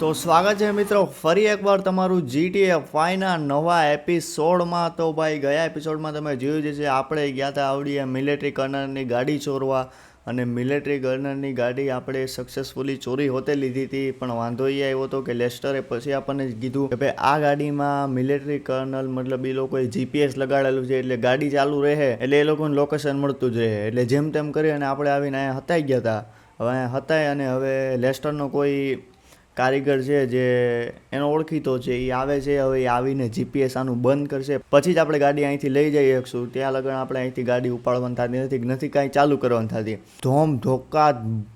તો સ્વાગત છે મિત્રો ફરી એકવાર તમારું GTA 5ના નવા એપિસોડમાં. તો ભાઈ ગયા એપિસોડમાં તમે જોયું જ છે આપણે ગયા હતા આવડી મિલિટરી કર્નલની ગાડી ચોરવા, અને મિલિટરી કર્નલની ગાડી આપણે સક્સેસફુલી ચોરી હોતે લીધી હતી. પણ વાંધો એ આવ્યો હતો કે લેસ્ટરે પછી આપણને કીધું કે ભાઈ આ ગાડીમાં મિલિટરી કર્નલ મતલબ એ લોકોએ GPS લગાડેલું છે, એટલે ગાડી ચાલુ રહે એટલે એ લોકોને લોકેશન મળતું જ રહે. એટલે જેમ તેમ કરી અને આપણે આવીને અહીંયા હતાઈ ગયા હતા. હવે અહીંયા હતાય અને હવે લેસ્ટરનો કોઈ કારીગર છે જે એનો ઓળખીતો છે, એ આવે છે. હવે એ આવીને GPS આનું બંધ કરશે, પછી જ આપણે ગાડી અહીંથી લઈ જઈ શકશું. ત્યાં લગન આપણે અહીંથી ગાડી ઉપાડવાની થતી નથી કાંઈ ચાલુ કરવાની થતી. ધોમ ધોકા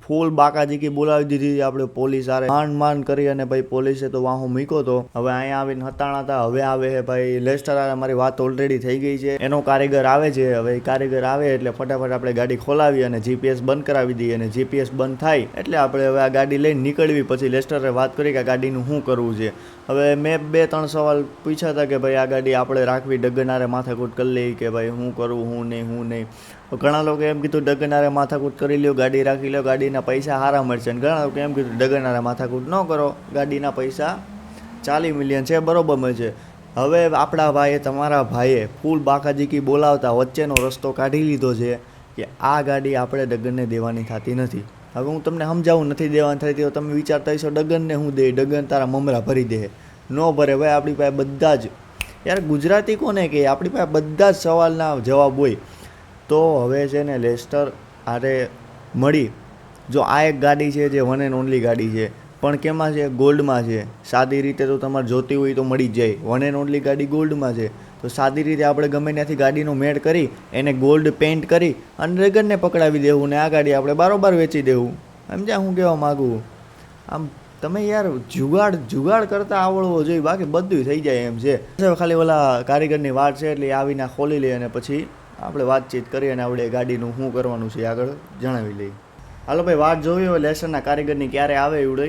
ફૂલ બાકાજીકી બોલાવી દીધી આપણે પોલીસ આરે, માંડ કરી અને ભાઈ પોલીસે તો વાહો મૂક્યો તો. હવે અહીંયા આવીને હતાણા હતા. હવે આવે છે ભાઈ લેસ્ટર આરે, મારી વાત ઓલરેડી થઈ ગઈ છે. એનો કારીગર આવે છે. હવે કારીગર આવે એટલે ફટાફટ આપણે ગાડી ખોલાવી અને GPS બંધ કરાવી દઈએ, અને GPS બંધ થાય એટલે આપણે હવે આ ગાડી લઈને નીકળવી. પછી લેસ્ટર વાત કરી કે આ ગાડીનું શું કરવું છે. હવે મેં 2-3 સવાલ પૂછ્યા હતા કે ભાઈ આ ગાડી આપણે રાખવી, ડગનારે માથાકૂટ કરી લઈ કે ભાઈ શું કરવું શું નહીં. ઘણા લોકો એમ કીધું ડગનારે માથાકૂટ કરી લ્યો, ગાડી રાખી લો, ગાડીના પૈસા સારા મળશે. અને ઘણા લોકો એમ કીધું ડગનારે માથાકૂટ ન કરો, ગાડીના પૈસા 40 મિલિયન છે, બરોબર મળશે. હવે આપણા ભાઈએ, તમારા ભાઈએ ફૂલ બાકાજીકી બોલાવતા વચ્ચેનો રસ્તો કાઢી લીધો છે કે આ ગાડી આપણે ડગનને દેવાની થતી નથી. હવે હું તમને સમજાવું નથી દેવાની થતી તો તમે વિચારતા હશો ડગનને હું દે, ડગન તારા મમરા ભરી દે. ન ભરે ભાઈ, આપણી પાસે બધા જ, યાર ગુજરાતી કોને કે આપણી પાસે બધા જ સવાલના જવાબ હોય. તો હવે છે ને લેસ્ટર આરે મળી, જો આ એક ગાડી છે જે વન એન્ડ ઓનલી ગાડી છે, પણ કેમાં છે? ગોલ્ડમાં છે. સાદી રીતે તો તમારે જોતી હોય તો મળી જ જાય. વન એન્ડ ઓનલી ગાડી ગોલ્ડમાં છે, તો સાદી રીતે આપણે ગમે ત્યાંથી ગાડીનો મેળ કરી એને ગોલ્ડ પેઇન્ટ કરી અને ડ્રેગનને પકડાવી દેવું ને આ ગાડી આપણે બારોબાર વેચી દેવું. સમજ્યા હું કહેવા માગું? આમ તમે યાર જુગાડ કરતાં આવડવો જોઈએ, બાકી બધું થઈ જાય એમ છે. ખાલી ઓલા કારીગરની વાત છે એટલે આવીને ખોલી લે અને પછી આપણે વાતચીત કરી અને આપણે ગાડીનું શું કરવાનું છે આગળ જણાવી લઈએ. હાલો ભાઈ, વાત જોવી હોય લેસનના કારીગરની ક્યારે આવે એવડે,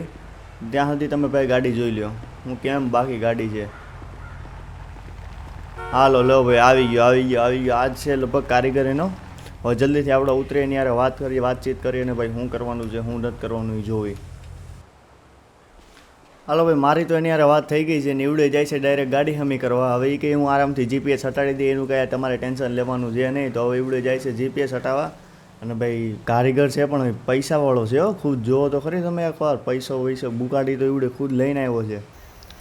ત્યાં સુધી તમે ભાઈ ગાડી જોઈ લો. હું કેમ બાકી ગાડી છે. હાલો લો ભાઈ, આવી ગયો. આજ છે લગભગ કારીગર એનો. હવે જલ્દીથી આપણે ઉતરીએ એની યારે વાતચીત કરીએ અને ભાઈ શું કરવાનું છે શું નથી કરવાનું એ જોવી. હાલો ભાઈ, મારી તો એની યારે વાત થઈ ગઈ છે. નીવડે જાય છે ડાયરેક્ટ ગાડી હમી કરવા. હવે એ કંઈ હું આરામથી GPS હટાડી દઈએ એનું કાંઈ તમારે ટેન્શન લેવાનું છે નહીં. તો હવે એવડે જાય છે GPS હટાવવા. અને ભાઈ કારીગર છે પણ પૈસાવાળો છે હો, ખુદ જોવો તો ખરી તમે એકવાર. પૈસો બુકાડી તો એવડે ખુદ લઈને આવ્યો છે.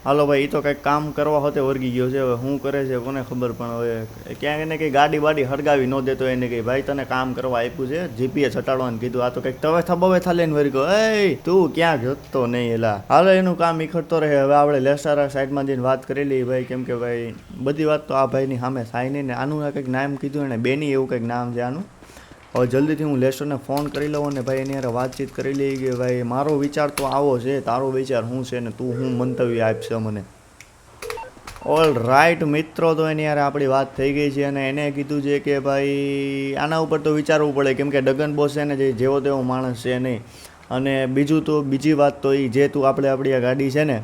હાલો ભાઈ, એ તો કંઈક કામ કરવા હોતે વર્ગી ગયો છે. હવે શું કરે છે કોને ખબર, પણ હવે ક્યાંક એને કંઈ ગાડી બાડી હળગાવી ન દેતો એને કંઈ ભાઈ તને કામ કરવા આપ્યું છે, GPS હટાડવાનું કીધું, આ તો કંઈક તવે થબવે થાલે ને વર્ગો. એ તું ક્યાં જતો નહીં એલા. હાલો એનું કામ ઈખડતો રહે. હવે આપણે લેસ્ટર સાઈડમાં જઈને વાત કરી લઈએ ભાઈ, કેમ કે ભાઈ બધી વાત તો આ ભાઈની સામે થાય નહીં ને. આનું કંઈક નામ કીધું એને, બેની એવું કંઈક નામ છે આનું. હવે જલ્દીથી હું લેસ્ટરને ફોન કરી લઉં અને ભાઈ એની યારે વાતચીત કરી લઈએ કે ભાઈ મારો વિચાર તો આવો છે, તારો વિચાર શું છે ને તું શું મંતવ્ય આપશે મને. ઓલ રાઈટ મિત્રો, તો એની યારે આપણી વાત થઈ ગઈ છે અને એને કીધું છે કે ભાઈ આના ઉપર તો વિચારવું પડે, કેમ કે ડગન બોસ છે ને જે જેવો તેવો માણસ છે નહીં. અને બીજી વાત તો એ જે તું આપણી આ ગાડી છે ને,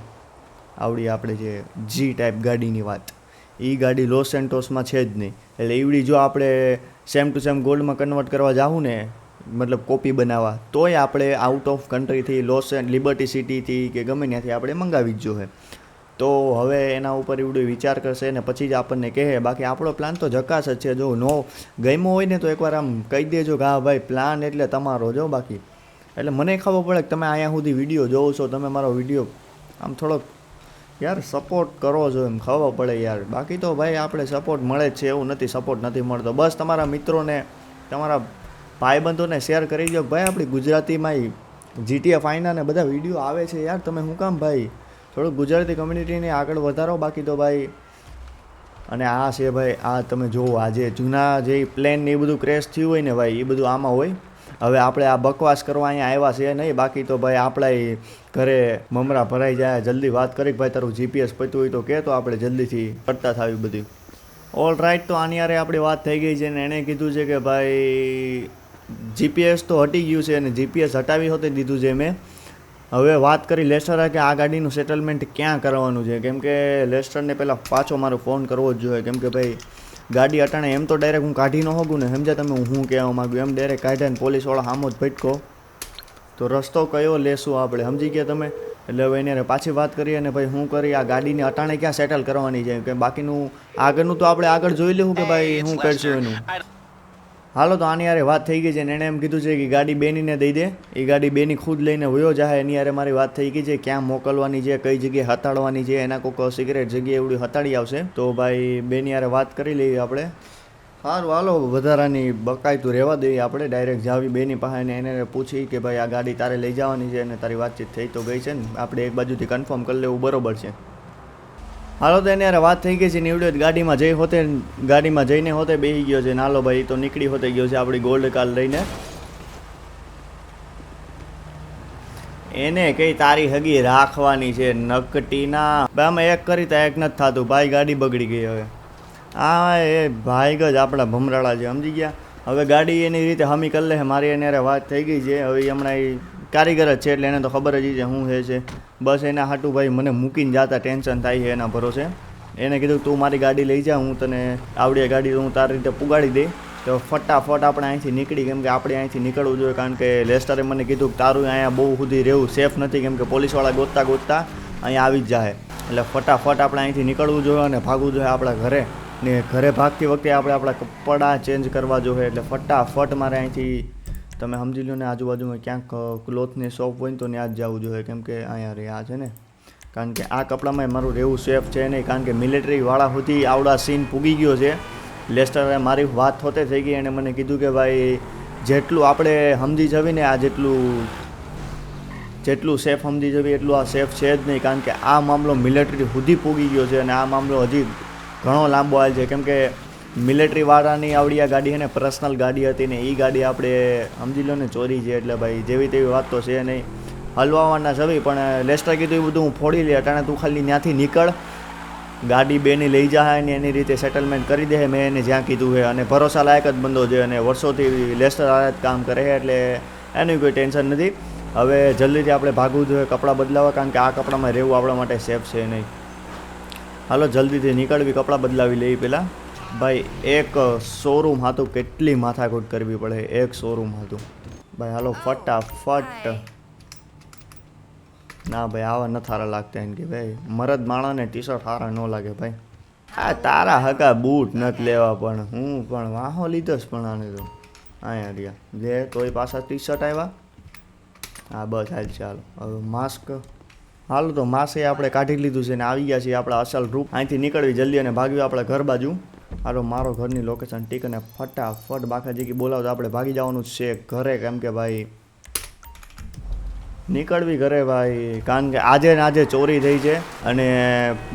આપણે જે G ટાઈપ ગાડીની વાત, એ ગાડી લોસ સેન્ટોસમાં છે જ નહીં. એટલે એવડી જો આપણે સેમ ટુ સેમ ગોલ્ડમાં કન્વર્ટ કરવા જાવું ને, મતલબ કોપી બનાવવા, તોય આપણે આઉટ ઓફ કન્ટ્રીથી લિબર્ટી સિટીથી કે ગમે ત્યાંથી આપણે મંગાવી જ જોઈએ. તો હવે એના ઉપર એવડું વિચાર કરશે ને પછી જ આપણને કહે. બાકી આપણો પ્લાન તો જકાસ જ છે. જો નો ગમ્યો હોય ને તો એકવાર આમ કહી દેજો કે હા ભાઈ પ્લાન એટલે તમારો જો. બાકી એટલે મને ખબર પડે કે તમે અહીંયા સુધી વિડીયો જોવો છો, તમે મારો વિડીયો આમ થોડોક યાર સપોર્ટ કરો છો એમ ખબર પડે યાર. બાકી તો ભાઈ આપણે સપોર્ટ મળે જ છે, એવું નથી સપોર્ટ નથી મળતો. બસ તમારા મિત્રોને, તમારા ભાઈબંધોને શેર કરી દો ભાઈ. આપણી ગુજરાતીમાં GTA 5ના ને બધા વિડીયો આવે છે યાર, તમે શું કામ ભાઈ થોડુંક ગુજરાતી કમ્યુનિટીને આગળ વધારો. બાકી તો ભાઈ, અને આ છે ભાઈ, આ તમે જુઓ આ જે જૂના જે પ્લેન ને એ બધું ક્રેશ થયું હોય ને ભાઈ, એ બધું આમાં હોય. હવે આપણે આ બકવાસ કરવા અહીંયા આવ્યા છે નહીં. બાકી તો ભાઈ આપણા ઘરે મમરા ભરાઈ જાય. જલ્દી વાત કરી ભાઈ તારું GPS પત્યું હોય તો કહે, તો આપણે જલ્દીથી કરતા થાવી બધી. ઓલ રાઈટ, તો આની યારે આપણી વાત થઈ ગઈ છે ને એણે કીધું છે કે ભાઈ GPS તો હટી ગયું છે અને GPS હટાવી હોતે દીધું છે મેં. હવે વાત કરી લેસ્ટરે કે આ ગાડીનું સેટલમેન્ટ ક્યાં કરવાનું છે, કેમ કે લેસ્ટરને પહેલાં પાછો મારો ફોન કરવો જ જોઈએ. કેમ કે ભાઈ ગાડી અટાણે એમ તો ડાયરેક્ટ હું કાઢી ન હોગું ને, સમજ્યા તમે હું કહેવા માગું? એમ ડાયરેક્ટ કાઢ્યા ને પોલીસવાળા સામો જ ભટકો તો રસ્તો કયો લેશું આપણે, સમજી ગયા તમે? એટલે હવે એને પાછી વાત કરી અને ભાઈ શું કરી આ ગાડીને અટાણે ક્યાં સેટલ કરવાની છે કે બાકીનું આગળનું તો આપણે આગળ જોઈ લેવું કે ભાઈ શું કરશું એનું. હાલો તો આની યારે વાત થઈ ગઈ છે ને એણે એમ કીધું છે કે ગાડી બેનીને દઈ દે, એ ગાડી બેની ખુદ લઈને વયો જાય. એની યારે મારી વાત થઈ ગઈ છે ક્યાં મોકલવાની છે, કઈ જગ્યાએ હતાડવાની છે, એના કોઈક સિક્રેટ જગ્યાએ એવડી હતાડી આવશે. તો ભાઈ બેની યારે વાત કરી લઈએ આપણે. સારું હાલો વધારાની બકાયતું રહેવા દઈએ આપણે, ડાયરેક્ટ જાવી બેની પાસે ને એને પૂછી કે ભાઈ આ ગાડી તારે લઈ જવાની છે અને તારી વાતચીત થઈ તો ગઈ છે ને, આપણે એક બાજુથી કન્ફર્મ કરી લેવું બરોબર છે. હાલો તો એને યાર વાત થઈ ગઈ છે નીવડ્યો ગાડીમાં જઈ હોતે, ગાડીમાં જઈને હોતે બેસી ગયો છે. નાલો ભાઈ તો નીકળી હોતે ગયો છે આપણી ગોલ્ડ કાર લઈને. એને કઈ તારી હગી રાખવાની છે નકટીના. આમાં એક કરી તા એક નથી થતું ભાઈ, ગાડી બગડી ગઈ હવે. હા એ ભાઈ જ આપણા ભમરાળા છે સમજી ગયા. હવે ગાડી એની રીતે હમી કરી લે. મારી એને વાત થઈ ગઈ છે હવે. હમણાં એ કારીગર જ છે એટલે એને તો ખબર જ છે શું છે. બસ એના હાટું ભાઈ મને મૂકીને જતા ટેન્શન થાય છે એના ભરોસે. એને કીધું તું મારી ગાડી લઈ જા, હું તને આવડી ગાડી હું તારી રીતે પુગાડી દઈ. તો ફટાફટ આપણે અહીંથી નીકળી, કેમ કે આપણે અહીંથી નીકળવું જોઈએ. કારણ કે લેસ્ટરે મને કીધું કે તારું અહીંયા બહુ સુધી રહેવું સેફ નથી, કેમ કે પોલીસવાળા ગોતતા ગોતતા અહીંયા આવી જ જાય. એટલે ફટાફટ આપણે અહીંથી નીકળવું જોઈએ અને ભાગવું જોઈએ આપણા ઘરે. ને ઘરે ભાગતી વખતે આપણે આપણા કપડાં ચેન્જ કરવા જોઈએ. એટલે ફટાફટ મારે અહીંથી તમે સમજી લો ને આજુબાજુમાં ક્યાંક ક્લોથની શોપ હોય ને તો ત્યાં જ જવું જોઈએ, કેમ કે અહીંયા રે આ છે ને. કારણ કે આ કપડામાં મારું રહેવું સેફ છે નહીં, કારણ કે મિલિટરીવાળા સુધી આવડા સીન પૂગી ગયો છે. લેસ્ટરે મારી વાત હોતે થઈ ગઈ. એણે મને કીધું કે ભાઈ જેટલું આપણે સમજી જવી ને આ જેટલું સેફ સમજી જવી એટલું આ સેફ છે જ નહીં. કારણ કે આ મામલો મિલિટરી સુધી પૂગી ગયો છે અને આ મામલો હજી ઘણો લાંબો હાલ છે. કેમ કે મિલિટરીવાળાની આવડી આ ગાડી છે ને પર્સનલ ગાડી હતી ને એ ગાડી આપણે સમજી લો ને ચોરી છે. એટલે ભાઈ જેવી તેવી વાત તો છે નહીં, હલવાવાના છવી. પણ લેસ્ટર કીધું એ બધું હું ફોડી લે, અટાણે તું ખાલી ત્યાંથી નીકળ, ગાડી બેની લઈ જાય ને એની રીતે સેટલમેન્ટ કરી દે. મેં એને જ્યાં કીધું છે અને ભરોસા લાયક જ બંધો છે અને વર્ષોથી લેસ્ટર આ જ કામ કરે છે એટલે એનું કોઈ ટેન્શન નથી. હવે જલ્દીથી આપણે ભાગવું જોઈએ, કપડાં બદલાવા, કારણ કે આ કપડામાં રહેવું આપણા માટે સેફ છે નહીં. હાલો જલ્દીથી નીકળવી, કપડાં બદલાવી લઈએ પહેલાં. ભાઈ એક શોરૂમ હતું, કેટલી માથાકૂટ કરવી પડે. એક શોરૂમ હતું ભાઈ. હાલો ફટાફટ. ના ભાઈ આવા નથી સારા લાગતા એમ કે ભાઈ મરદ માણસને ટી શર્ટ સારા ન લાગે ભાઈ. આ તારા હકા બૂટ નથી લેવા, પણ હું પણ વાહો લીધો જ પણ આને તો અહીંયા રહ્યા જે તોય પાછા ટી શર્ટ આવ્યા. હા બસ હાલ ચાલો. હવે માસ્ક હાલો તો માસ્ક એ આપણે કાઢી લીધું છે ને આવી ગયા છીએ આપણા અસલ રૂપ. અહીંથી નીકળવી જલ્દી અને ભાગ્યું આપણા ઘર બાજુ. હાલો મારો ઘરની લોકેશન ટીક અને ફટાફટ બાકાજીકી બોલાવતો આપણે ભાગી જવાનું છે ઘરે. કેમ કે ભાઈ નીકળવી ઘરે ભાઈ, કારણ કે આજે ને આજે ચોરી થઈ છે અને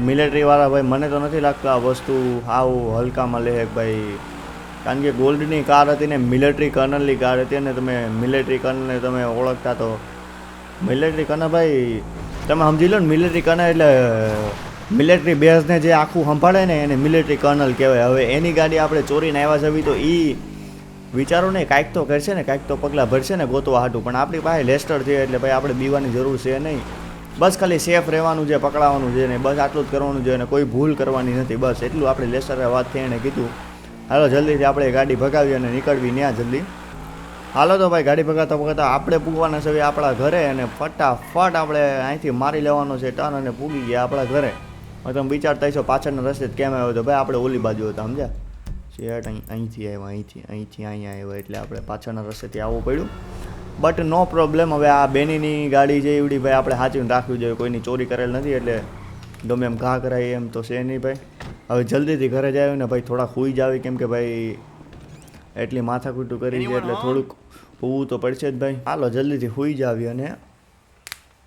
મિલિટરીવાળા ભાઈ મને તો નથી લાગતું આ વસ્તુ આવું હલકામાં લે ભાઈ. કારણ કે ગોલ્ડની કાર હતી ને મિલિટરી કર્નલની કાર હતી ને તમે મિલિટરી કર્નલને તમે ઓળખતા તો મિલિટરી કર્નલ ભાઈ તમે સમજી લો ને. મિલિટરી કર્નલ એટલે મિલિટરી બેઝને જે આખું સંભાળે ને એને મિલિટરી કર્નલ કહેવાય. હવે એની ગાડી આપણે ચોરીને આવ્યા જવી તો એ વિચારો નહીં, કાંઈક તો કરશે ને, કાંઈક તો પગલાં ભરશે ને ગોતવા હાટું. પણ આપણી પાસે લેસ્ટર છે એટલે ભાઈ આપણે બીવાની જરૂર છે નહીં. બસ ખાલી સેફ રહેવાનું છે, પકડાવાનું છે ને બસ આટલું જ કરવાનું છે અને કોઈ ભૂલ કરવાની નથી. બસ એટલું આપણે લેસ્ટરે વાત થઈ એણે કીધું. હાલો જલ્દીથી આપણે ગાડી ભગાવી અને નીકળવી ત્યાં જલ્દી. હાલો તો ભાઈ ગાડી ભગાતા ભગાતા આપણે પૂગવાના છે આપણા ઘરે અને ફટાફટ આપણે અહીંથી મારી લેવાનો છે ટર્ન અને પૂગી ગયા આપણા ઘરે. હવે તમે વિચારતા છો પાછળના રસ્તે કેમ આવ્યો તો ભાઈ આપણે ઓલી બાજુ હતા સમજ્યા. શેટ અહીંથી આવ્યા, અહીંથી અહીંયા આવ્યા એટલે આપણે પાછળના રસ્તેથી આવવું પડ્યું. But no problem. હવે આ બેનીની ગાડી છે એવડી ભાઈ આપણે સાચવીને રાખવી જોઈએ, કોઈની ચોરી કરેલ નથી એટલે ગમે એમ ઘા કરાય એમ તો છે નહીં ભાઈ. હવે જલ્દીથી ઘરે જાય ને ભાઈ થોડા સૂઈ જ આવી, કેમ કે ભાઈ એટલી માથાકૂટું કરી છે એટલે થોડુંક સૂવું તો પડશે જ ભાઈ. હાલો જલ્દીથી સૂઈ જ આવી અને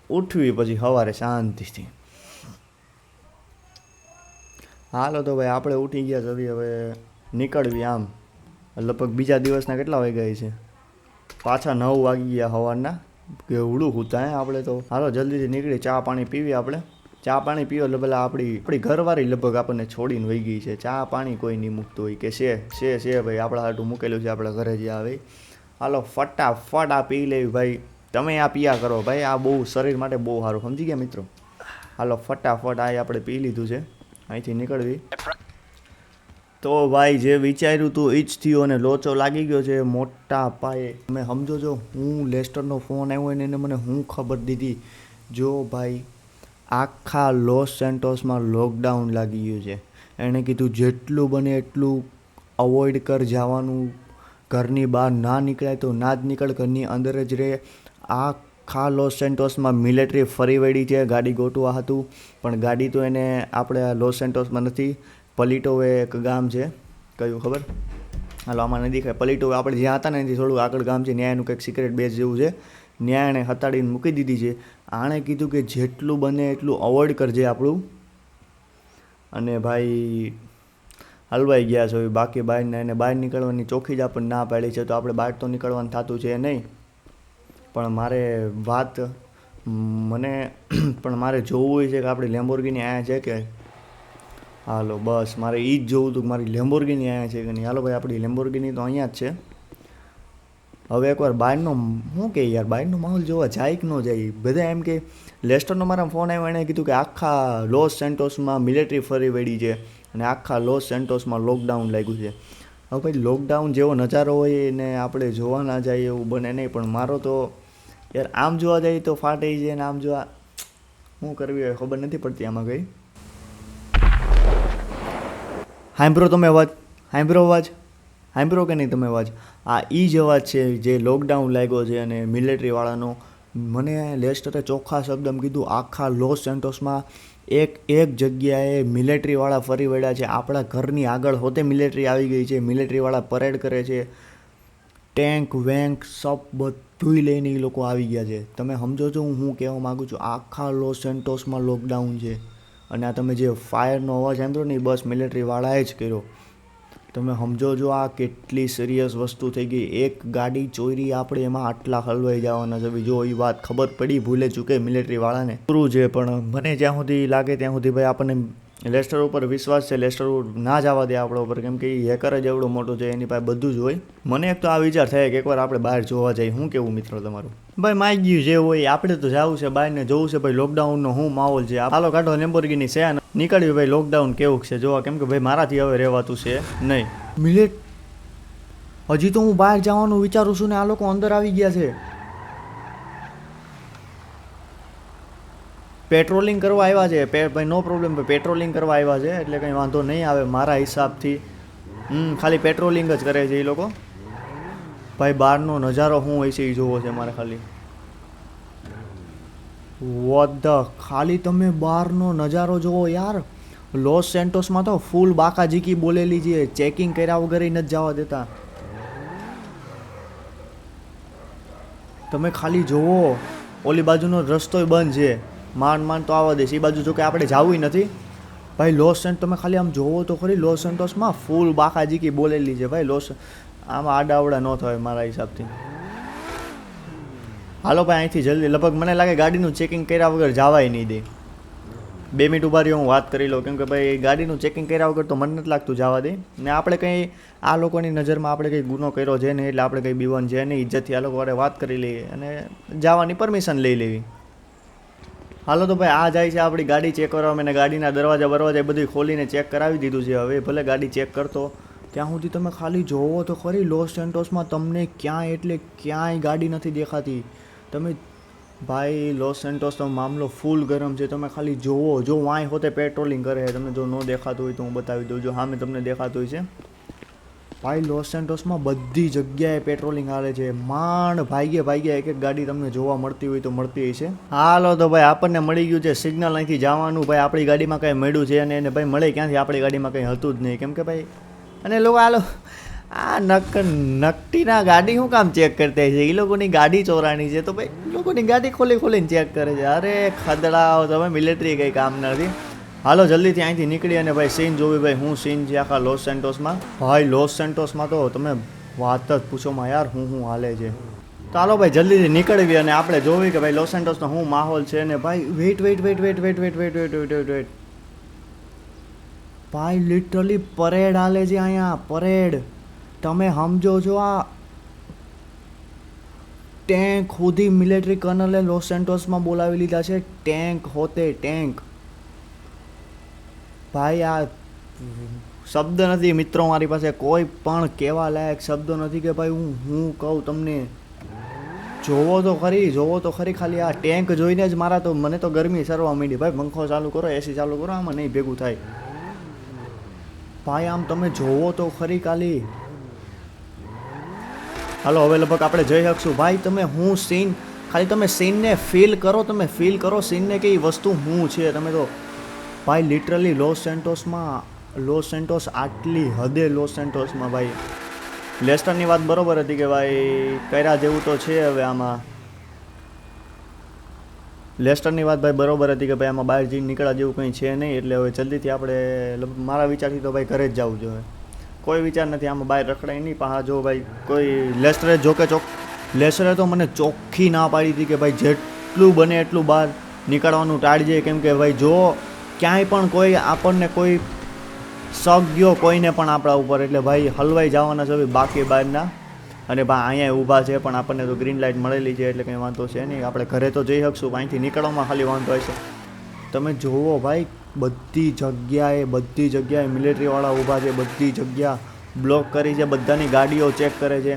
ઉઠવી પછી સવારે શાંતિથી. હાલો તો ભાઈ આપણે ઉઠી ગયા છવી. હવે નીકળવી આમ લગભગ બીજા દિવસના કેટલા વાગ્યા છે, પાછા 9 વાગી ગયા સવારના. કેવડું સૂતા હે આપણે તો. હાલો જલ્દીથી નીકળી ચા પાણી પીવી આપણે. ચા પાણી પીવો એટલે પેલા આપણી ઘરવાળી લગભગ આપણને છોડીને વહી ગઈ છે. ચા પાણી કોઈ નહીં મૂકતું હોય કે છે ભાઈ આપણા હાટું મૂકેલું છે આપણા ઘરે જે આવે. હાલો ફટાફટ આ પી લેવી ભાઈ. તમે આ પીયા કરો ભાઈ, આ બહુ શરીર માટે બહુ સારું સમજી ગયા મિત્રો. હાલો ફટાફટ આ આપણે પી લીધું છે, અહીંથી નીકળવી. તો ભાઈ જે વિચાર્યું હતું એ જ થયું અને લોચો લાગી ગયો છે મોટા પાયે. તમે સમજો છો હું લેસ્ટરનો ફોન આવ્યો ને એને મને હું ખબર દીધી જો ભાઈ આખા લોસ સેન્ટોસમાં લોકડાઉન લાગી ગયું છે. એણે કીધું જેટલું બને એટલું અવોઇડ કર જવાનું, ઘરની બહાર ના નીકળાય તો ના જ નીકળ, ઘરની અંદર જ રહે. આખા લોસ સેન્ટોસમાં મિલિટરી ફરી વળી છે ગાડી ગોતવા હતું, પણ ગાડી તો એને આપણે લોસ સેન્ટોસમાં નથી. પલિટોવે એક ગામ છે, કયું ખબર, હાલો આમાં નથી દેખાય. પલિટોવે આપણે જ્યાં હતા ને એનાથી થોડું આગળ ગામ છે, ત્યાં એનું કંઈક સિક્રેટ બેઝ જેવું છે, ત્યાં એણે હતાડીને મૂકી દીધી છે. આણે કીધું કે જેટલું બને એટલું અવોઇડ કરજે આપણું. અને ભાઈ હલવાઈ ગયા છે. બાકી બહારને એને બહાર નીકળવાની ચોખ્ખી જ આપણને ના પાડી છે, તો આપણે બહાર તો નીકળવાનું થતું છે નહીં. પણ મારે જોવું છે કે આપણી લેમ્બોર્ગિની અહીંયા છે કે, હાલો બસ મારે એ જ જોવું હતું કે મારી લેમ્બોર્ગિની અહીંયા છે કે નહીં. હાલો ભાઈ આપણી લેમ્બોર્ગિની તો અહીંયા જ છે. હવે એકવાર બહારનો શું કે યાર, બહારનો માહોલ જોવા જાય કે ન જાય. બધા એમ કે લેસ્ટરનો મારા ફોન આવ્યો, એણે કીધું કે આખા લોસ સેન્ટોસમાં મિલિટરી ફરી વળી છે અને આખા લોસ સેન્ટોસમાં લોકડાઉન લાગ્યું છે. હવે ભાઈ લોકડાઉન જેવો નજારો હોય એને આપણે જોવા ના જાય એવું બને નહીં. પણ મારો તો યાર આમ જોવા જાય તો ફાટી જાય ને આમ જોવા શું કરવી હોય ખબર નથી પડતી આમાં કંઈ. સાંભળો તમે અવાજ, સાંભળો કે નહીં તમે અવાજ? આ એ જ અવાજ છે જે લોકડાઉન લાગ્યો છે અને મિલિટરીવાળાનો. મને લેસ્ટરે ચોખ્ખા શબ્દમાં કીધું આખા લોસ સેન્ટોસમાં એક જગ્યાએ મિલિટરીવાળા ફરી વળ્યા છે. આપણા ઘરની આગળ હોતે મિલિટરી આવી ગઈ છે, મિલિટરીવાળા પરેડ કરે છે, ટેન્ક વેન્ક સબ બધું લઈને એ લોકો આવી ગયા છે. તમે સમજો છો હું કહેવા માગું છું? આખા લોસ સેન્ટોસમાં લોકડાઉન છે. અને આ તમે જે ફાયરનો અવાજ સાંભળો ને એ બસ મિલિટરીવાળાએ જ કર્યો. તમે સમજો છો આ કેટલી સિરિયસ વસ્તુ થઈ ગઈ. એક ગાડી ચોરી આપણે એમાં આટલા હલવાઈ જવાના છે. જો એ વાત ખબર પડી ભૂલે ચૂકે મિલિટરીવાળાને પૂરું છે. પણ મને જ્યાં સુધી લાગે ત્યાં સુધી ભાઈ આપણને લેસ્ટર ઉપર વિશ્વાસ છે. લેસ્ટર ના જવા દે આપણા ઉપર, કેમ કે એ હેકર જ એવડો મોટો છે, એની પાસે બધું જ હોય. મને એક તો આ વિચાર થાય કે એકવાર આપણે બહાર જોવા જઈએ. શું કેવું મિત્રો તમારું? ભાઈ માઈ ગયું જે હોય આપણે તો જવું છે બહાર ને જોવું છે ભાઈ લોકડાઉનનો શું માહોલ છે. હાલો કાઢો લેમ્બોર્ગિની છે નીકળ્યું ભાઈ લોકડાઉન કેવું છે જોવા, કેમ કે ભાઈ મારાથી હવે રહેવાતું છે નહીં. હજી તો હું બહાર જવાનું વિચારું છું ને આ લોકો અંદર આવી ગયા છે. પેટ્રોલિંગ કરવા આવ્યા છે ભાઈ, નો પ્રોબ્લેમ. પેટ્રોલિંગ કરવા આવ્યા છે એટલે કંઈ વાંધો નહીં આવે મારા હિસાબથી. ખાલી પેટ્રોલિંગ જ કરે છે એ લોકો. ભાઈ બહારનો નજારો શું હોય છે એ જોવો છે મારે ખાલી. વોટ ધ, ખાલી તમે બહારનો નજારો જોવો યાર. લોસ સેન્ટોસમાં તો ફૂલ બાકાજીકી બોલેલી છે, ચેકિંગ કર્યા વગર નથી જવા દેતા. તમે ખાલી જોવો, ઓલી બાજુનો રસ્તોય બંધ છે, માંડ તો આવવા દેશે. એ બાજુ જો કે આપણે જવું નથી ભાઈ. લોસ સેન્ટ તમે ખાલી આમ જોવો તો ખરી, લોસ સેન્ટોસમાં ફૂલ બાકાજીકી બોલેલી છે ભાઈ. આમાં આડાવડા ન થાય મારા હિસાબથી. હાલો ભાઈ અહીંથી જલ્દી, લગભગ મને લાગે ગાડીનું ચેકિંગ કર્યા વગર જવાય નહીં દે. 2 મિનિટ ઉભા રહ્યો, હું વાત કરી લઉં, કેમ કે ભાઈ ગાડીનું ચેકિંગ કર્યા વગર તો મને નથી લાગતું જવા દે. ને આપણે કંઈ આ લોકોની નજરમાં આપણે કંઈ ગુનો કર્યો છે નહીં, એટલે આપણે કંઈ બીવન છે નહીં. ઇજ્જતથી આ લોકો વારે વાત કરી લઈએ અને જવાની પરમિશન લઈ લેવી. હાલો તો ભાઈ આ જાય છે આપણી ગાડી ચેક કરવા. મેં ગાડીના દરવાજા બધું ખોલીને ચેક કરાવી દીધું છે. હવે ભલે ગાડી ચેક કરતો ત્યાં સુધી તમે ખાલી જોવો તો ખરી, લોસ સેન્ટોસમાં તમને ક્યાંય ગાડી નથી દેખાતી. તમે ભાઈ લોસ સેન્ટોસનો મામલો ફૂલ ગરમ છે. તમે ખાલી જોવો, જો વાંય હોતે પેટ્રોલિંગ કરે. તમે જો ન દેખાતું હોય તો હું બતાવી દઉં. જો સામે તમને દેખાતું હોય છે ભાઈ, લોસ સેન્ટોસમાં બધી જગ્યાએ પેટ્રોલિંગ હાલે છે. માંડ ભાગ્યે એક ગાડી તમને જોવા મળતી હોય તો મળતી હોય છે. હાલો તો ભાઈ આપણને મળી ગયું છે સિગ્નલ, અહીંથી જવાનું. ભાઈ આપણી ગાડીમાં કંઈ મળ્યું છે અને એને ભાઈ મળે ક્યાંથી, આપણી ગાડીમાં કંઈ હતું જ નહીં. કેમ કે ભાઈ અને લોકો આ નકટીના ગાડી શું કામ ચેક કરતા છે? એ લોકોની ગાડી ચોરાણી છે તો ભાઈ લોકોની ગાડી ખોલીને ચેક કરે છે. અરે ખદડાઓ તમે, મિલિટરી કંઈ કામ નથી. હાલો જલ્દીથી અહીંથી નીકળી અને ભાઈ સીન જોવી. ભાઈ હું સીન છે આખા લોસ સેન્ટોસમાં. ભાઈ લોસ સેન્ટોસમાં તો તમે વાત જ પૂછોમાં યાર, હું હાલે છે. તો હાલો ભાઈ જલ્દીથી નીકળવી અને આપણે જોવી કે ભાઈ લોસ સેન્ટોસનો શું માહોલ છે. ને ભાઈ વેઇટ ભાઈ લિટરલી પરેડ હાલે છે અહીંયા, પરેડ. તમે સમજો છો આ ટેન્ક સુધી મિલિટરી કર્નલે લોસ સેન્ટોસમાં બોલાવી લીધા છે. ટેન્ક ભાઈ આ શબ્દ નથી મિત્રો મારી પાસે, કોઈ પણ કહેવા લાયક શબ્દો નથી કે ભાઈ હું કહું તમને. જોવો તો ખરી ખાલી આ ટેન્ક જોઈને જ મારા તો મને તો ગરમી સરવા માંડી ભાઈ. પંખો ચાલુ કરો, એસી ચાલુ કરો, આમાં નહીં ભેગું થાય ભાઈ. આમ તમે જોવો તો ખરી ખાલી. હાલો હવે લગભગ આપણે જઈ શકશું ભાઈ. તમે હું સીન ખાલી તમે સીનને ફીલ કરો, તમે ફીલ કરો સીનને કે એ વસ્તુ શું છે. તમે તો ભાઈ લિટરલી લોસ સેન્ટોસ આટલી હદે લોસ સેન્ટોસમાં ભાઈ. લેસ્ટરની વાત બરોબર હતી કે ભાઈ કર્યા જેવું તો છે હવે આમાં. લેસ્ટરની વાત ભાઈ બરોબર હતી કે ભાઈ આમાં બહાર જઈને નીકળ્યા જેવું કંઈ છે નહીં. એટલે હવે જલ્દીથી આપણે મારા વિચારથી તો ભાઈ ઘરે જ જવું જોઈએ. કોઈ વિચાર નથી આમાં બહાર રખડાય નહીં. પણ હા જો ભાઈ કોઈ લેસ્ટરે લેસ્ટરે તો મને ચોખ્ખી ના પાડી હતી કે ભાઈ જેટલું બને એટલું બહાર નીકળવાનું ટાળજે. કેમ કે ભાઈ જો ક્યાંય પણ કોઈ આપણને કોઈ શક ગયો કોઈને પણ આપણા ઉપર એટલે ભાઈ હલવાઈ જવાના છે બાકી બહારના. અને ભાઈ અહીંયા ઊભા છે પણ આપણને તો ગ્રીન લાઇટ મળેલી છે એટલે કંઈ વાંધો છે નહીં. આપણે ઘરે તો જઈ શકશું, અહીંથી નીકળવામાં ખાલી વાંધો હશે. તમે જુઓ ભાઈ બધી જગ્યાએ મિલિટરીવાળા ઊભા છે, બધી જગ્યા બ્લોક કરી છે, બધાની ગાડીઓ ચેક કરે છે.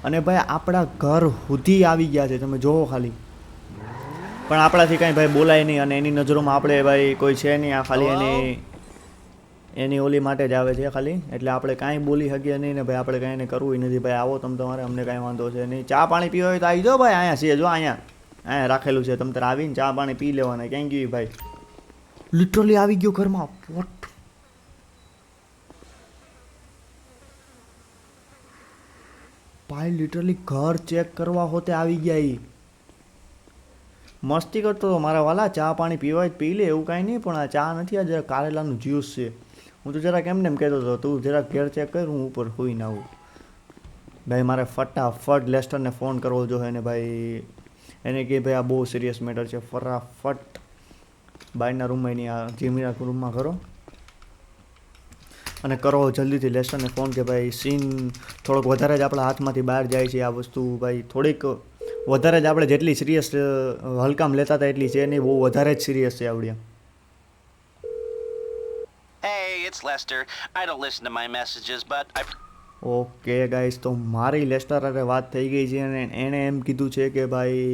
અને ભાઈ આપણા ઘર સુધી આવી ગયા છે, તમે જુઓ ખાલી. પણ આપણાથી કાંઈ ભાઈ બોલાય નહીં અને એની નજરોમાં આપણે ભાઈ કોઈ છે નહીં. આ ખાલી એની ઓલી માટે જ આવે છે ખાલી. એટલે આપણે કાંઈ બોલી શકીએ નહીં ને ભાઈ આપણે કાંઈ એને કરવું નથી. ભાઈ આવો તમે તમારે, અમને કાંઈ વાંધો છે નહીં. ચા પાણી પીવો હોય તો આવી જાઓ ભાઈ, અહીંયા છે જો અહીંયા રાખેલું છે. તમે તારે આવીને ચા પાણી પી લેવાના. ક્યાં ગયું ભાઈ? લિટરલી આવી ગયો ઘરમાં. વોટ ભાઈ લિટરલી ઘર ચેક કરવા હોતે આવી ગયા. એ મસ્તી કરતો હતો મારા વાલા. ચા પાણી પીવાય પી લે એવું કાંઈ નહીં. પણ આ ચા નથી, આ જરા કારેલાનું જ્યુસ છે. હું તો જરાક એમને એમ કહેતો હતો તું જરાક ઘેર ચેક કર, હું ઉપર સુઈને આવું. ભાઈ મારે ફટાફટ લેસ્ટરને ફોન કરવો જોઈએ ને ભાઈ. એને કહે ભાઈ આ બહુ સિરિયસ મેટર છે, ફટાફટ બહારના રૂમમાં એની આ જીમીના રૂમમાં કરો અને કરો જલ્દીથી લેસ્ટરને ફોન કે ભાઈ સીન થોડોક વધારે જ આપણા હાથમાંથી બહાર જાય છે. આ વસ્તુ ભાઈ થોડીક વધારે જ આપણે જેટલી સિરિયસ હલકામ લેતા હતા એટલી છે નહીં, બહુ વધારે જ સિરિયસ છે આવડ્યા. It's Lester. I don't listen to my messages, but I... okay guys, તો મારી લેસ્ટર અરે વાત થઈ ગઈ છે અને એણે એમ કીધું છે કે ભાઈ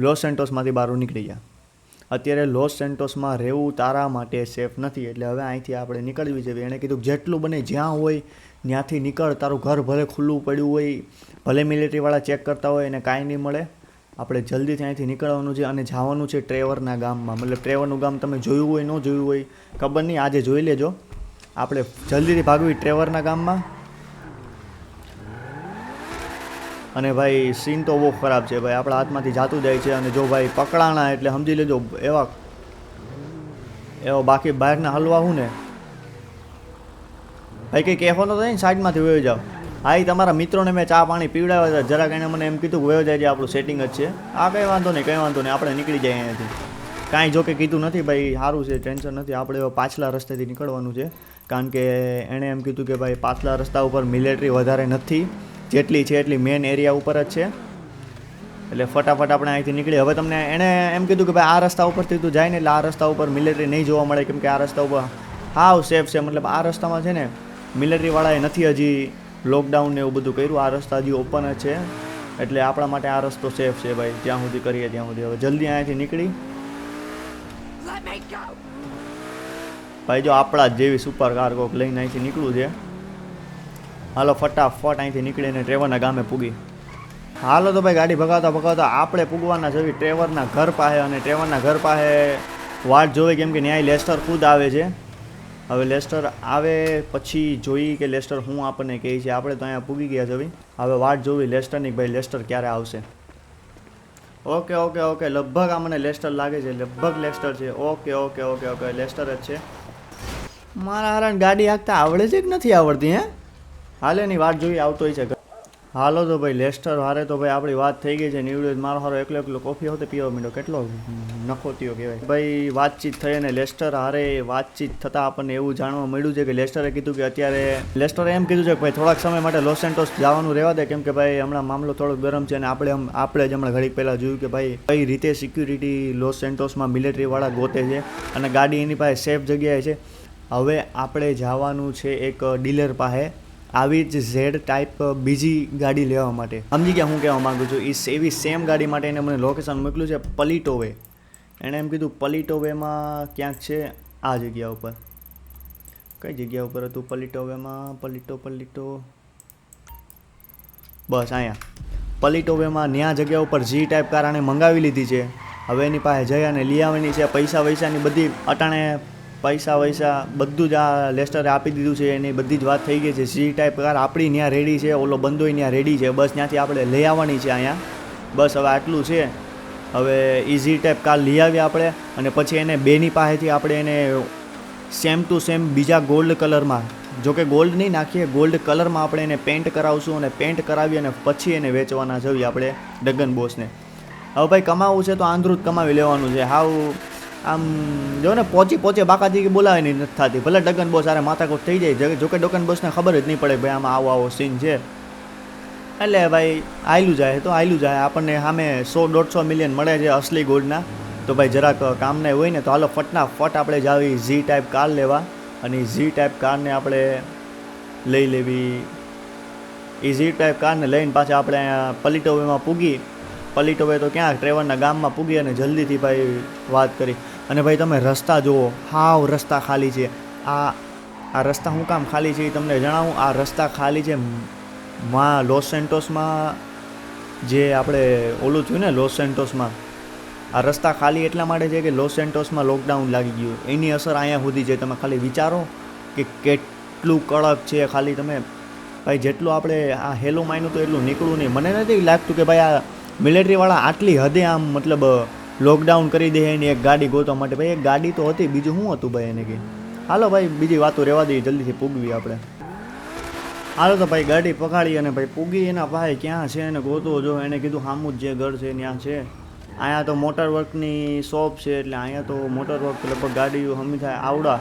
લોસ સેન્ટોસમાંથી બહાર નીકળી જા. અત્યારે લોસ સેન્ટોસમાં રહેવું તારા માટે સેફ નથી. એટલે હવે અહીંથી આપણે નીકળવી છે. એણે કીધું જેટલું બને જ્યાં હોય ત્યાંથી નીકળ. તારું ઘર ભલે ખુલ્લું પડ્યું હોય, ભલે મિલિટરીવાળા ચેક કરતા હોય એને કાંઈ નહીં મળે. આપણે જલ્દીથી અહીંથી નીકળવાનું છે અને જવાનું છે ટ્રેવરના ગામમાં. મતલબ ટ્રેવરનું ગામ તમે જોયું હોય ન જોયું હોય ખબર નહીં, આજે જોઈ લેજો. આપણે જલ્દીથી ભાગવી ટ્રેવરના ગામમાં. અને ભાઈ સીન તો બહુ ખરાબ છે ભાઈ, આપણા હાથમાંથી જાતું જાય છે. અને જો ભાઈ પકડાણા એટલે સમજી લેજો એવા બાકી બહારના હલવા હું ને ભાઈ કંઈ કહેવો ન થાય ને સાઈડમાંથી વયો જાઓ. હા એ તમારા મિત્રોને મેં ચા પાણી પીવડાવ્યા હતા, જરાક એને મને એમ કીધું વયો જાય આપણું સેટિંગ જ છે. આ કંઈ વાંધો નહીં આપણે નીકળી જાય અહીંયાથી. કાંઈ જો કે કીધું નથી ભાઈ, સારું છે, ટેન્શન નથી. આપણે પાછલા રસ્તેથી નીકળવાનું છે કારણ કે એણે એમ કીધું કે ભાઈ પાછલા રસ્તા ઉપર મિલિટરી વધારે નથી, જેટલી છે એટલી મેઇન એરિયા ઉપર જ છે. એટલે ફટાફટ આપણે અહીંથી નીકળી. હવે તમને એણે એમ કીધું કે ભાઈ આ રસ્તા ઉપરથી તું જાય ને એટલે આ રસ્તા ઉપર મિલિટરી નહીં જોવા મળે, કેમ કે આ રસ્તા ઉપર હાવ સેફ છે. મતલબ આ રસ્તામાં છે ને મિલિટરીવાળાએ નથી હજી લોકડાઉન ને એવું બધું કર્યું. આ રસ્તા હજી ઓપન જ છે એટલે આપણા માટે આ રસ્તો સેફ છે ભાઈ, જ્યાં સુધી કરીએ ત્યાં સુધી. હવે જલ્દી અહીંયાથી નીકળી ભાઈ. જો આપણા જ જેવી સુપર કાર કોક લઈને અહીંથી નીકળવું છે. હાલો ફટાફટ અહીંથી નીકળીને ટ્રેવરના ગામે પૂગી. હાલો તો ભાઈ ગાડી ભગાવતા આપણે પૂગવાના છે ટ્રેવરના ઘર પાસે. અને ટ્રેવરના ઘર પાસે વાટ જોવે કેમ કે ન્યાય લેસ્ટર ખુદ આવે છે. હવે લેસ્ટર આવે પછી જોઈ કે લેસ્ટર હું આપણને કહે છે. આપણે તો અહીંયા પૂગી ગયા છે ભાઈ. હવે વાટ જોવી લેસ્ટરની ભાઈ લેસ્ટર ક્યારે આવશે. ઓકે લગભગ આ મને લેસ્ટર લાગે છે, લગભગ લેસ્ટર છે. ઓકે લેસ્ટર જ છે. મારા હારાને ગાડી હાંકતા આવડે છે કે નથી આવડતી હે? હાલે ની વાટ જોઈ આવતો હોય છે. હાલો તો ભાઈ લેસ્ટર હારે તો ભાઈ આપણી વાત થઈ ગઈ છે. નીવડે મારો હારો એકલો કોફી હોતે પીવા માંડ્યો. કેટલો નખોતીઓ કહેવાય ભાઈ. વાતચીત થઈ અને લેસ્ટર હારે વાતચીત થતાં આપણને એવું જાણવા મળ્યું છે કે લેસ્ટરે કીધું કે અત્યારે લેસ્ટરે એમ કીધું છે કે ભાઈ થોડાક સમય માટે લોસ સેન્ટોસ જવાનું રહેવા દે, કેમ કે ભાઈ હમણાં મામલો થોડોક ગરમ છે. અને આપણે જ હમણાં ઘડીક પહેલાં જોયું કે ભાઈ કઈ રીતે સિક્યુરિટી લોસ સેન્ટોસમાં મિલિટરીવાળા ગોતે છે અને ગાડી એની પાસે સેફ જગ્યાએ છે. હવે આપણે જવાનું છે એક ડીલર પાસે આવી જ ઝેડ ટાઈપ બીજી ગાડી લેવા માટે. સમજી ગયા હું કહેવા માગું છું. એવી સેમ ગાડી માટે એને મને લોકેશન મોકલ્યું છે પલિટોવે. એણે એમ કીધું પલિટોવેમાં ક્યાંક છે આ જગ્યા ઉપર. કઈ જગ્યા ઉપર હતું પલિટોવેમાં? પલિટો બસ અહીંયા પલિટોવેમાં ન્યા જગ્યા ઉપર જી ટાઈપ કાર આણે મંગાવી લીધી છે. હવે એની પાસે જઈ અને લઈ આવવાની છે. પૈસા વૈસાની બધી અટાણે પૈસા બધું જ આ લેસ્ટરે આપી દીધું છે. એની બધી જ વાત થઈ ગઈ છે. જી ટાઈપ કાર આપણી ત્યાં રેડી છે, ઓલો બંદોય ત્યાં રેડી છે. બસ ત્યાંથી આપણે લઈ આવવાની છે અહીંયા. બસ હવે આટલું છે. હવે એ જી ટાઈપ કાર લઈ આવીએ આપણે અને પછી એને બેની પાસેથી આપણે એને સેમ ટુ સેમ બીજા ગોલ્ડ કલરમાં, જોકે ગોલ્ડ નહીં નાખીએ, ગોલ્ડ કલરમાં આપણે એને પેન્ટ કરાવશું અને પેન્ટ કરાવી અને પછી એને વેચવાના જોઈએ આપણે ડગન બોસને. હવે ભાઈ કમાવું છે તો આંધ્રું જ કમાવી લેવાનું છે. હાવ આમ જો ને પોચે બાકાથી બોલાવે નહીં નથી થતી. ભલે ડગન બોસ આરે માથાકૂટ થઈ જાય, જોકે ડગન બોસને ખબર જ નહીં પડે ભાઈ આમાં આવો સીન છે. એટલે ભાઈ આયલું જાય તો આયલું જાય. આપણને સામે 100-150 મિલિયન મળે છે અસલી ગોલ્ડના. તો ભાઈ જરાક કામના હોય ને તો હાલો ફટાફટ આપણે જાવી જી ટાઈપ કાર લેવા અને જી ટાઈપ કારને આપણે લઈ લેવી. એ જી ટાઈપ કારને લઈને પાછા આપણે અહીંયા પલિટોવેમાં પૂગી. પલિટોવે તો ક્યાં ટ્રેવરના ગામમાં પૂગી અને જલ્દીથી ભાઈ વાત કરી. અને ભાઈ તમે રસ્તા જુઓ, હાવ રસ્તા ખાલી છે. આ રસ્તા શું કામ ખાલી છે એ તમને જણાવું. આ રસ્તા ખાલી છે લોસ સેન્ટોસમાં, જે આપણે ઓલું થયું ને લોસ સેન્ટોસમાં. આ રસ્તા ખાલી એટલા માટે છે કે લોસ સેન્ટોસમાં લોકડાઉન લાગી ગયું. એની અસર અહીંયા સુધી છે. તમે ખાલી વિચારો કે કેટલું કડક છે. ખાલી તમે ભાઈ જેટલું આપણે આ હેલો માયનું તો એટલું નીકળવું નહીં. મને નથી લાગતું કે ભાઈ આ મિલિટરીવાળા આટલી હદે આમ મતલબ લોકડાઉન કરી દે એની એક ગાડી ગોતવા માટે. ભાઈ એક ગાડી તો હતી, બીજું શું હતું ભાઈ એને કે. હાલો ભાઈ બીજી વાતો રહેવા દઈએ, જલ્દીથી પૂગવી આપણે. હાલો તો ભાઈ ગાડી પકડી અને ભાઈ પૂગી એના ભાઈ ક્યાં છે એને ગોતવો જો. એને કીધું સામું જ જે ઘર છે ત્યાં છે. અહીંયા તો મોટર વર્કની શોપ છે એટલે અહીંયા તો મોટર વર્ક લગભગ ગાડીઓ હમી થાય. આવડા,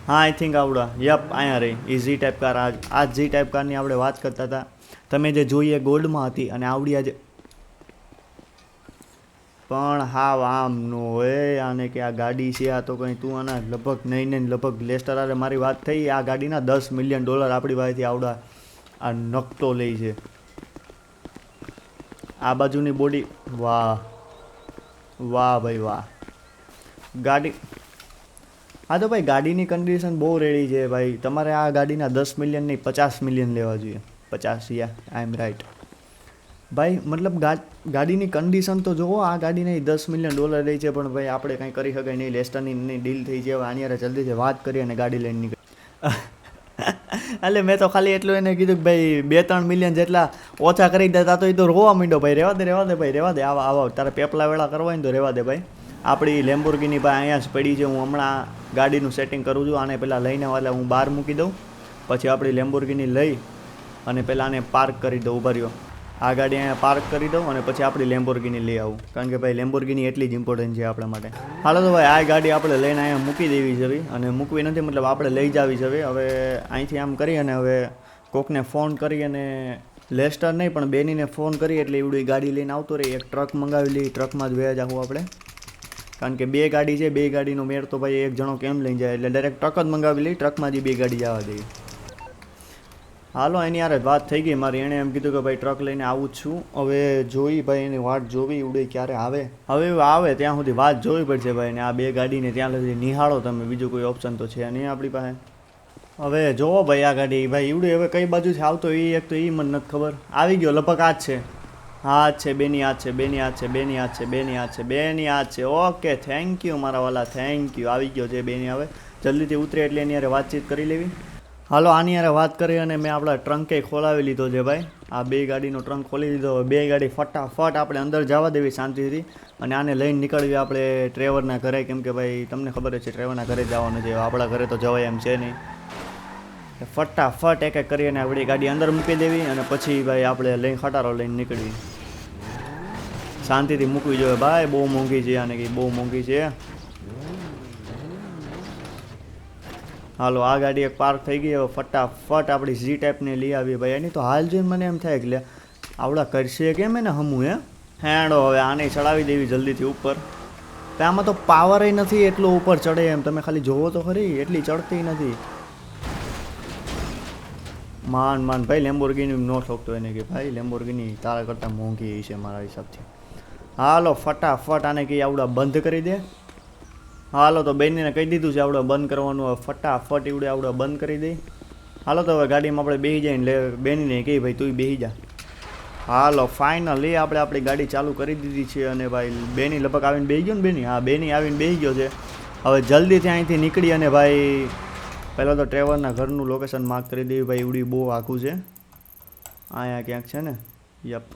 હા આઈ થિંક આવડા, યપ અહીંયા રહી એ જી ટાઈપ કાર. આ જી ટાઈપ કારની આપણે વાત કરતા હતા. તમે જે જોઈએ ગોલ્ડમાં હતી અને આવડી આજે પણ હાવ આમ નો હોય આને કે આ ગાડી છે. આ તો કંઈ તું આના લગભગ નહીં લગભગ લેસ્ટર અરે મારી વાત થઈ. આ ગાડીના $10 મિલિયન આપણી પાસેથી આવડા આ નકતો લે છે. આ બાજુની બોડી, વાહ ભાઈ વાહ. ગાડી, હા તો ભાઈ ગાડીની કન્ડિશન બહુ રેડી છે ભાઈ. તમારે આ ગાડીના 10 મિલિયન નહીં 50 મિલિયન લેવા જોઈએ. 50, યા આઈ એમ રાઈટ ભાઈ. મતલબ ગાડીની કન્ડિશન તો જુઓ. આ ગાડીને $10 મિલિયન રહી છે પણ ભાઈ આપણે કંઈ કરી શકાય નહીં. લેસ્ટરની ડીલ થઈ છે. હવે આની યારે જલ્દીથી વાત કરી અને ગાડી લઈને નીકળી. એટલે મેં તો ખાલી એટલું એને કીધું કે ભાઈ 2-3 મિલિયન જેટલા ઓછા કરી દેતા તો એ તો રોવા માંડ્યો. ભાઈ રહેવા દે ભાઈ રહેવા દે. આવા તારે પેપલા વેળા કરવા હોય ને તો રહેવા દે ભાઈ. આપણી લેમ્બોર્ગિની ભાઈ અહીંયા જ પડી છે. હું હમણાં ગાડીનું સેટિંગ કરું છું. આને પહેલાં લઈને એટલે હું બહાર મૂકી દઉં, પછી આપણી લેમ્બોર્ગિની લઈ અને પહેલાં આને પાર્ક કરી દઉં. ઉભા રહ્યો, આ ગાડી અહીંયા પાર્ક કરી દઉં અને પછી આપણી લેમ્બોર્ગિની લઈ આવું. કારણ કે ભાઈ લેમ્બોર્ગિની એટલી જ ઇમ્પોર્ટન્ટ છે આપણા માટે. હાલો તો ભાઈ આ ગાડી આપણે લઈને અહીંયા મૂકી દેવી છે અને મૂકવી નથી મતલબ આપણે લઈ જવી છે. હવે અહીંથી આમ કરી અને હવે કોકને ફોન કરી અને લેસ્ટર નહીં પણ બેનીને ફોન કરી એટલે એવડી ગાડી લઈને આવતો રહી. એક ટ્રક મંગાવી લઈ, ટ્રકમાં જ વયા જાવું આપણે. કારણ કે 2 ગાડી છે, 2 ગાડીનો મેળ તો ભાઈ એક જણો કેમ લઈને જાય એટલે ડાયરેક્ટ ટ્રક જ મંગાવી લઈ. ટ્રકમાં જ 2 ગાડી જવા દઈએ. હાલો એની યાર વાત થઈ ગઈ મારી. એણે એમ કીધું કે ભાઈ ટ્રક લઈને આવું જ છું. હવે જોઈ ભાઈ એની વાટ જોવી ઉડે ક્યારે આવે. હવે આવે ત્યાં સુધી વાત જોવી પડશે ભાઈ. ને આ 2 ગાડીને ત્યાં લગી નિહાળો તમે, બીજું કોઈ ઓપ્શન તો છે નહીં આપણી પાસે. હવે જોવો ભાઈ આ ગાડી ભાઈ એવડું હવે કઈ બાજુથી આવતો એ એક તો એ મને નથી ખબર. આવી ગયો લગભગ આ જ છે. હા જ છે, બેની આ જ છે. ઓકે થેન્ક યુ મારા વાલા, થેન્ક યુ. આવી ગયો છે બેની. હવે જલ્દીથી ઉતરે એટલે એની યારે વાતચીત કરી લેવી. હાલો આની યારે વાત કરી અને મેં આપણા ટ્રંકે ખોલાવી લીધો છે ભાઈ. આ 2 ગાડીનો ટ્રંક ખોલી લીધો. 2 ગાડી ફટાફટ આપણે અંદર જવા દેવી શાંતિથી અને આને લઈને નીકળવી આપણે ટ્રેવરના ઘરે. કેમ કે ભાઈ તમને ખબર જ છે ટ્રેવરના ઘરે જવાનું છે. આપણા ઘરે તો જવાય એમ છે નહીં. ફટાફટ એક કરી અને આપણી ગાડી અંદર મૂકી દેવી અને પછી ભાઈ આપણે લઈને ખટારો લઈને નીકળવી. શાંતિથી મૂકવી જોઈએ ભાઈ. બહુ મોંઘી છે આને કંઈ, બહુ મોંઘી છે. હાલો આ ગાડી એક પાર્ક થઈ ગઈ. હવે ફટાફટ આપણી જી ટાઈપને લઈ આવીએ ભાઈ. એની તો હાલ જોઈને મને એમ થાય કે આવડા કરશે કેમ એને હમું હેડો. હવે આને ચડાવી દેવી જલ્દીથી ઉપર. આમાં તો પાવર નથી એટલો ઉપર ચડે એમ. તમે ખાલી જોવો તો ખરી, એટલી ચડતી નથી. માન ભાઈ લેમ્બોર્ગિની નો ઠોકતો એને કે ભાઈ લેમ્બોર્ગિની તારા કરતાં મોંઘી છે મારા હિસાબથી. હાલો ફટાફટ આને કે આવડા બંધ કરી દે. હાલો તો બેનીને કહી દીધું છે આવડે બંધ કરવાનું. હવે ફટાફટ એવડે આવડે બંધ કરી દે. હાલો તો હવે ગાડીમાં આપણે બેસી જાય ને બેનીને કહી ભાઈ તું બેસી જા. હાલો ફાઇનલી આપણે આપણી ગાડી ચાલુ કરી દીધી છે અને ભાઈ બેની લગભગ આવીને બેસી ગયો ને બેની. હા બેની આવીને બેસી ગયો છે. હવે જલ્દીથી અહીંથી નીકળી અને ભાઈ પહેલાં તો ટ્રેવરના ઘરનું લોકેશન માર્ક કરી દેવી ભાઈ. એવડી બહુ આખું છે અહીંયા ક્યાંક છે ને. યપ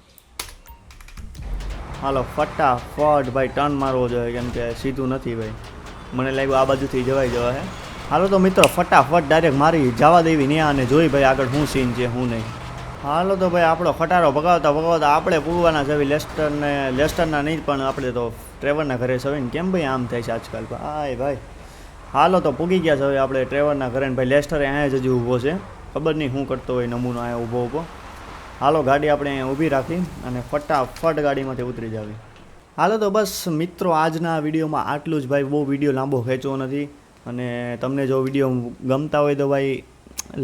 હાલો ફટાફટ ભાઈ ટર્ન મારવો જોઈએ કેમ કે સીધું નથી ભાઈ. મને લાગ્યું આ બાજુથી જવા હે. હાલો તો મિત્રો ફટાફટ ડાયરેક્ટ મારી જવા દેવી ને અને જોઈ ભાઈ આગળ શું સીન છે શું નહીં. હાલો તો ભાઈ આપણો ખટારો ભગાવતા આપણે પૂરવાના છે લેસ્ટરના નહીં પણ આપણે તો ટ્રેવરના ઘરે છે ને. કેમ ભાઈ આમ થાય છે આજકાલ ભાઈ. હાલો તો પૂગી ગયા છે હવે આપણે ટ્રેવરના ઘરે ને ભાઈ લેસ્ટરે અહીંયા જ હજી ઊભો છે. ખબર નહીં શું કરતો હોય નમૂનો અહીંયા ઊભો. હાલો ગાડી આપણે અહીંયા ઊભી રાખી અને ફટાફટ ગાડીમાંથી ઉતરી જાવી. હાલો તો બસ મિત્રો આજના વિડીયોમાં આટલું જ ભાઈ. બહુ વિડીયો લાંબો ખેંચવો નથી અને તમને જો વિડીયો ગમતા હોય તો ભાઈ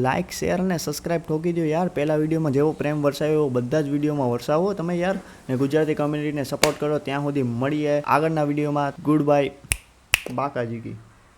લાઇક શેર અને સબસ્ક્રાઈબ ઠોકી દો યાર. પહેલાં વિડીયોમાં જેવો પ્રેમ વરસાવ્યો એવો બધા જ વિડીયોમાં વરસાવો તમે યાર. ને ગુજરાતી કમ્યુનિટીને સપોર્ટ કરો. ત્યાં સુધી મળીએ આગળના વિડીયોમાં. ગુડ બાય બાકાજી કી.